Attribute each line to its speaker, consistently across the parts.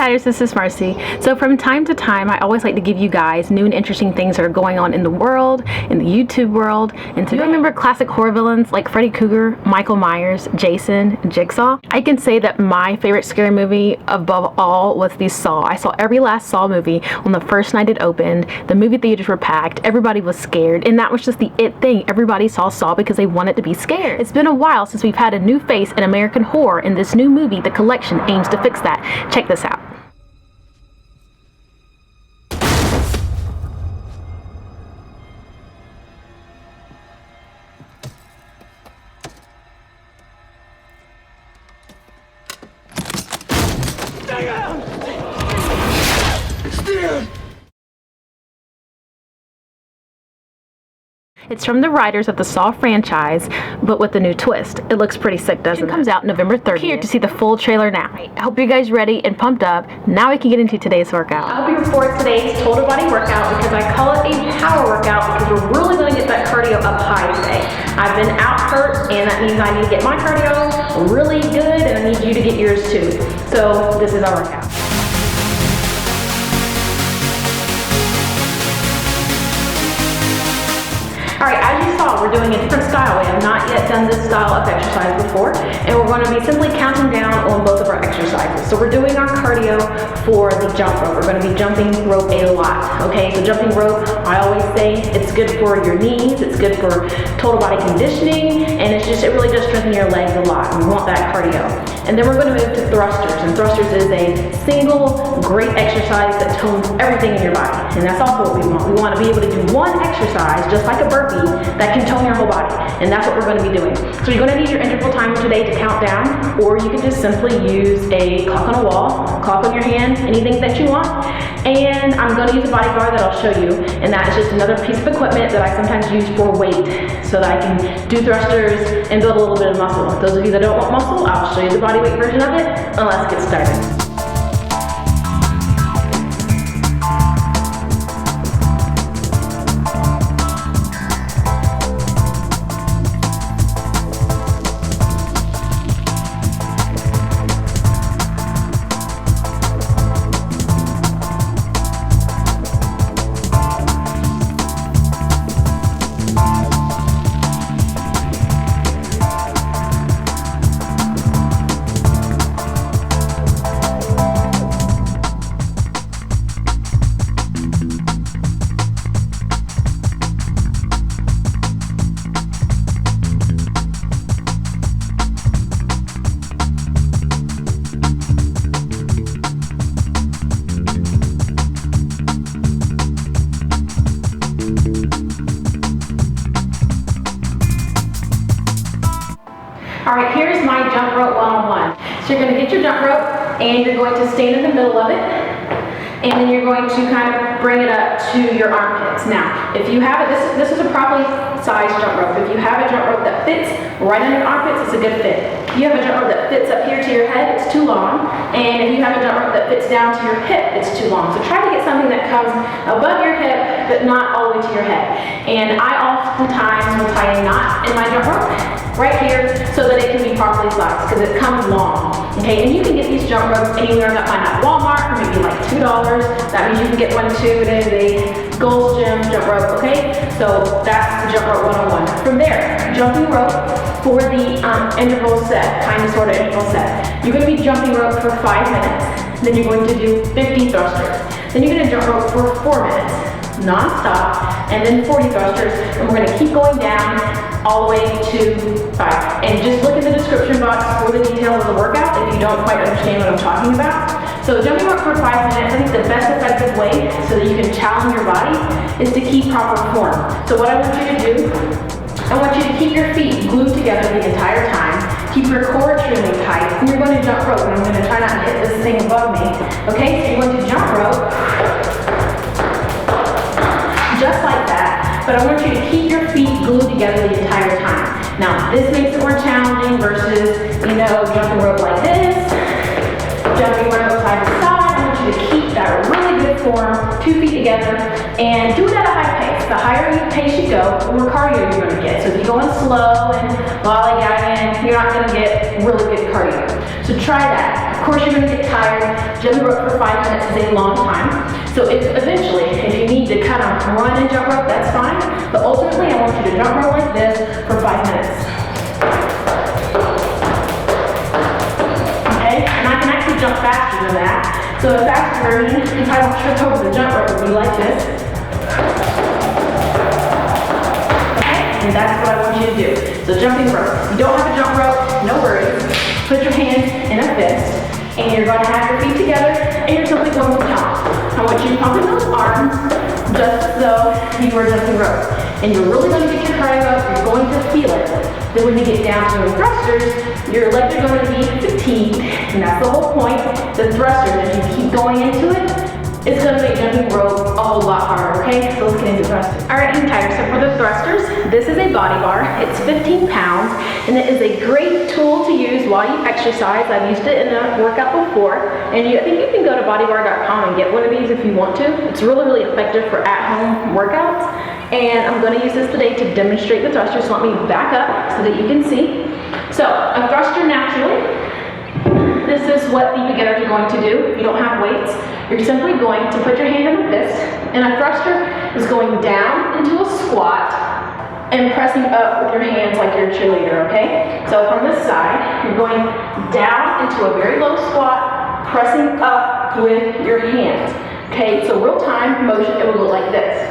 Speaker 1: Chatters, this is Marcy. So from time to time, I always like to give you guys new and interesting things that are going on in the world, in the YouTube world. And do you remember classic horror villains like Freddy Krueger, Michael Myers, Jason, Jigsaw? I can say that my favorite scary movie above all was the Saw. I saw every last Saw movie on the first night it opened. The movie theaters were packed, everybody was scared, and that was just the it thing. Everybody saw Saw because they wanted to be scared. It's been a while since we've had a new face in American horror, and this new movie, The Collection, aims to fix that. Check this out. It's from the writers of the Saw franchise, but with a new twist. It looks pretty sick, doesn't it? It comes out November 30th. Here to see the full trailer now. I hope you guys ready and pumped up. Now we can get into today's workout. I'll be recording today's total body workout because I call it a power workout because we're really going to get that cardio up high today. I've been out hurt, and that means I need to get my cardio really good, and I need you to get yours too. So this is our workout. Alright, as you saw, we're doing a different style. We have not yet done this style of exercise before, and we're going to be simply counting down on both of our exercises. So we're doing our cardio for the jump rope. We're going to be jumping rope a lot, okay? So jumping rope, I always say it's good for your knees, it's good for total body conditioning, and it really does strengthen your legs a lot. We want that cardio. And then we're going to move to thrusters, and thrusters is a single great exercise that tones everything in your body, and that's also what we want. We want to be able to do one exercise, just like a burpee, that can tone your whole body, and that's what we're going to be doing. So you're going to need your interval timer today to count down, or you can just simply use a clock on a wall, clock on your hand, anything that you want. And I'm going to use a body bar that I'll show you, and that is just another piece of equipment that I sometimes use for weight, so that I can do thrusters and build a little bit of muscle. Those of you that don't want muscle, I'll show you the body weight version of it, and let's get started. Alright, here's my jump rope one-on-one. So you're going to get your jump rope, and you're going to stand in the middle of it, and then you're going to kind of bring it up to your armpits. Now, if you have it, this is a properly sized jump rope. If you have a jump rope that fits right on your armpits, it's a good fit. If you have a jump rope that fits up here to your head, it's too long. And if you have a jump rope that fits down to your hip, it's too long. So try to get something that comes above your hip, but not all the way to your head. And I oftentimes will tie a knot in my jump rope right here so that it can be properly sized because it comes long. Okay, and you can get these jump ropes anywhere that might at Walmart for maybe like $2. That means you can get one too. It is a Gold's Gym jump rope, okay? So that's the jump rope 101. From there, jumping rope for the interval set, kind of sort of interval set. You're going to be jumping rope for 5 minutes. Then you're going to do 50 thrusters. Then you're going to jump rope for 4 minutes, non-stop, and then 40 thrusters. And we're going to keep going down all the way to 5. And just look in the description box for the details of the workout if you don't quite understand what I'm talking about. So jumping rope for 5 minutes, I think the best effective way so that you can challenge your body is to keep proper form. So what I want you to do, I want you to keep your feet glued together the entire time. Keep your core extremely tight, and you're going to jump rope. And I'm going to try not to hit this thing above me. Okay, so you're going to jump rope, just like that. But I want you to keep your feet glued together the entire time. Now, this makes it more challenging versus, jumping rope like this, jumping rope side to side. I want you to keep that really good form, 2 feet together, and do it at a high pace. The higher pace you go, the more cardio you're going to get. So if you're going slow and lollygagging, you're not going to get really good cardio. So So try that. Of course, you're going to get tired. Jumping rope for 5 minutes is a long time. So eventually, if you need to kind of run and jump rope, that's fine. But ultimately, I want you to jump rope like this for 5 minutes. Okay? And I can actually jump faster than that. So a faster version, if I don't trip over the jump rope, would be like this. And that's what I want you to do. So jumping rope. If you don't have a jump rope, no worries. Put your hands in a fist, and you're going to have your feet together, and you're simply going to jump. I want you pumping those arms just as though you were jumping rope. And you're really going to get your cardio up. You're going to feel it. Then when you get down to the thrusters, your legs are going to be fatigued, and that's the whole point. The thrusters, as you keep going into it, it's going to make jumping rope a whole lot harder, okay? So let's get into thrusters. All right, hang tight. So for the thrusters, this is a body bar. It's 15 pounds, and it is a great tool to use while you exercise. I've used it in a workout before, and I think you can go to bodybar.com and get one of these if you want to. It's really, really effective for at-home workouts, and I'm going to use this today to demonstrate the thrusters. So let me back up so that you can see. So a thruster naturally, this is what the beginners are going to do. If you don't have weights, you're simply going to put your hand in a fist, and a thruster is going down into a squat and pressing up with your hands like you're a cheerleader, okay? So from this side, you're going down into a very low squat, pressing up with your hands, okay? So real time motion, it will look like this.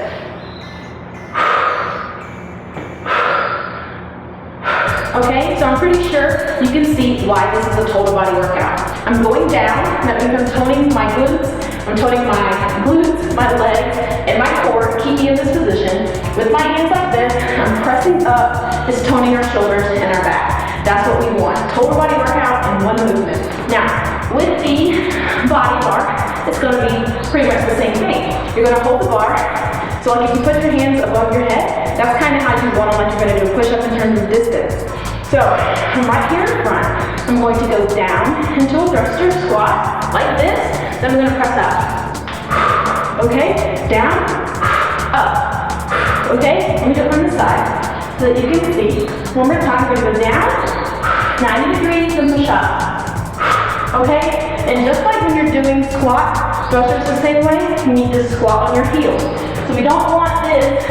Speaker 1: Okay, so I'm pretty sure you can see why this is a total body workout. I'm going down, that means I'm toning my glutes, my legs, and my core, keep me in this position. With my hands like this, I'm pressing up, just toning our shoulders and our back. That's what we want, total body workout in one movement. Now, with the body bar, it's going to be pretty much the same thing. You're going to hold the bar, so like if you put your hands above your head, that's kind of how you want to, like you're going to do a push-up in terms of distance. So, from right here in front, I'm going to go down into a thruster squat, like this, then I'm going to press up. Okay, down, up. Okay, let me do it from the side, so that you can see. One more time, we're going to go down, 90 degrees, then push up. Okay, and just like when you're doing squat, thrusters the same way, you need to squat on your heels. So we don't want this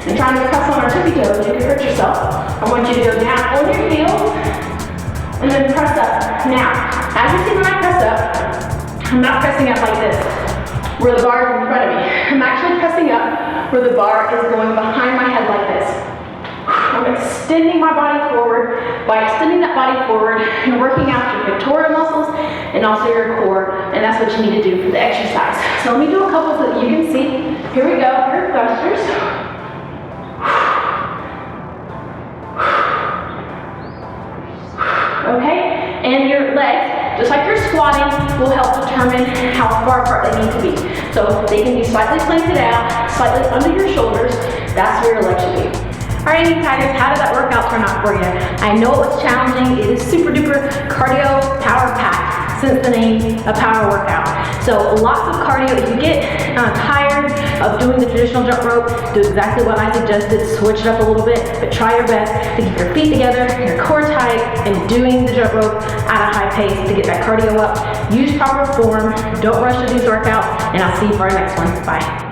Speaker 1: and trying to press on our tippy toes, you can hurt yourself. I want you to go down on your heels and then press up. Now, as you see when I press up, I'm not pressing up like this, where the bar is in front of me. I'm actually pressing up where the bar is going behind my head like this. I'm extending my body forward. By extending that body forward, you're working out your pectoral muscles and also your core, and that's what you need to do for the exercise. So let me do a couple so that you can see. Here we go, here are thrusters. Okay, and your legs, just like you're squatting, will help determine how far apart they need to be. So they can be slightly planted out, slightly under your shoulders. That's where your legs should be. All right, Tigers, how did that workout turn out for you? I know it was challenging. It is super duper cardio power packed, since the name a power workout. So lots of cardio. If you get tired of doing the traditional jump rope, do exactly what I suggested. Switch it up a little bit, but try your best to keep your feet together, your core tight, and doing the jump rope at a high pace to get that cardio up. Use proper form. Don't rush to these workouts, and I'll see you for our next one. Bye.